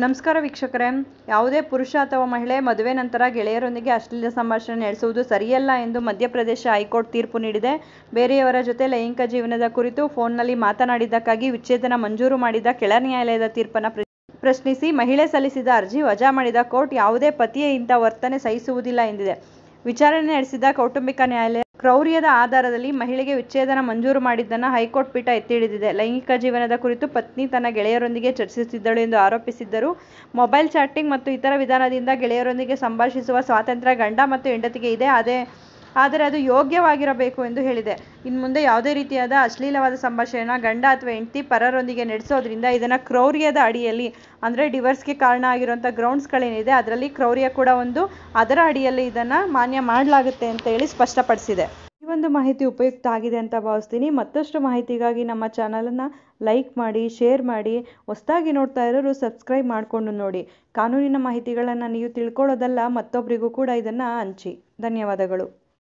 ನಮಸ್ಕಾರ ವೀಕ್ಷಕರೇ. ಯಾವುದೇ ಪುರುಷ ಅಥವಾ ಮಹಿಳೆ ಮದುವೆ ನಂತರ ಗೆಳೆಯರೊಂದಿಗೆ ಅಶ್ಲೀಲ ಸಂಭಾಷಣೆ ನಡೆಸುವುದು ಸರಿಯಲ್ಲ ಎಂದು ಮಧ್ಯಪ್ರದೇಶ ಹೈಕೋರ್ಟ್ ತೀರ್ಪು ನೀಡಿದೆ. ಬೇರೆಯವರ ಜೊತೆ ಲೈಂಗಿಕ ಜೀವನದ ಕುರಿತು ಫೋನ್ನಲ್ಲಿ ಮಾತನಾಡಿದ್ದಕ್ಕಾಗಿ ವಿಚ್ಛೇದನ ಮಂಜೂರು ಮಾಡಿದ ಕೆಳ ನ್ಯಾಯಾಲಯದ ತೀರ್ಪನ್ನು ಪ್ರಶ್ನಿಸಿ ಮಹಿಳೆ ಸಲ್ಲಿಸಿದ ಅರ್ಜಿ ವಜಾ ಮಾಡಿದ ಕೋರ್ಟ್ ಯಾವುದೇ ಪತಿಯೇ ಇಂಥ ವರ್ತನೆ ಸಹಿಸುವುದಿಲ್ಲ ಎಂದಿದೆ. ವಿಚಾರಣೆ ನಡೆಸಿದ ಕೌಟುಂಬಿಕ ನ್ಯಾಯಾಲಯ ಕ್ರೌರ್ಯದ ಆಧಾರದಲ್ಲಿ ಮಹಿಳೆಗೆ ವಿಚ್ಛೇದನ ಮಂಜೂರು ಮಾಡಿದ್ದನ್ನು ಹೈಕೋರ್ಟ್ ಪೀಠ ಎತ್ತಿಹಿಡಿದಿದೆ. ಲೈಂಗಿಕ ಜೀವನದ ಕುರಿತು ಪತ್ನಿ ತನ್ನ ಗೆಳೆಯರೊಂದಿಗೆ ಚರ್ಚಿಸುತ್ತಿದ್ದಳು ಎಂದು ಆರೋಪಿಸಿದ್ದರು. ಮೊಬೈಲ್ ಚಾಟಿಂಗ್ ಮತ್ತು ಇತರ ವಿಧಾನದಿಂದ ಗೆಳೆಯರೊಂದಿಗೆ ಸಂಭಾಷಿಸುವ ಸ್ವಾತಂತ್ರ್ಯ ಗಂಡ ಮತ್ತು ಹೆಂಡತಿಗೆ ಇದೆ, ಆದರೆ ಅದು ಯೋಗ್ಯವಾಗಿರಬೇಕು ಎಂದು ಹೇಳಿದೆ. ಇನ್ನು ಮುಂದೆ ಯಾವುದೇ ರೀತಿಯಾದ ಅಶ್ಲೀಲವಾದ ಸಂಭಾಷಣೆಯನ್ನು ಗಂಡ ಅಥವಾ ಹೆಂಡತಿ ಪರರೊಂದಿಗೆ ನಡೆಸೋದ್ರಿಂದ ಇದನ್ನು ಕ್ರೌರ್ಯದ ಅಡಿಯಲ್ಲಿ ಅಂದರೆ ಡಿವೋರ್ಸ್ಗೆ ಕಾರಣ ಆಗಿರುವಂಥ ಗ್ರೌಂಡ್ಸ್ಗಳೇನಿದೆ ಅದರಲ್ಲಿ ಕ್ರೌರ್ಯ ಕೂಡ ಒಂದು, ಅದರ ಅಡಿಯಲ್ಲಿ ಇದನ್ನು ಮಾನ್ಯ ಮಾಡಲಾಗುತ್ತೆ ಅಂತ ಹೇಳಿ ಸ್ಪಷ್ಟಪಡಿಸಿದೆ. ಈ ಒಂದು ಮಾಹಿತಿ ಉಪಯುಕ್ತ ಆಗಿದೆ ಅಂತ ಭಾವಿಸ್ತೀನಿ. ಮತ್ತಷ್ಟು ಮಾಹಿತಿಗಾಗಿ ನಮ್ಮ ಚಾನಲನ್ನು ಲೈಕ್ ಮಾಡಿ, ಶೇರ್ ಮಾಡಿ, ಹೊಸದಾಗಿ ನೋಡ್ತಾ ಇರೋರು ಸಬ್ಸ್ಕ್ರೈಬ್ ಮಾಡಿಕೊಂಡು ನೋಡಿ. ಕಾನೂನಿನ ಮಾಹಿತಿಗಳನ್ನು ನೀವು ತಿಳ್ಕೊಳ್ಳೋದಲ್ಲ, ಮತ್ತೊಬ್ಬರಿಗೂ ಕೂಡ ಇದನ್ನು ಹಂಚಿ. ಧನ್ಯವಾದಗಳು.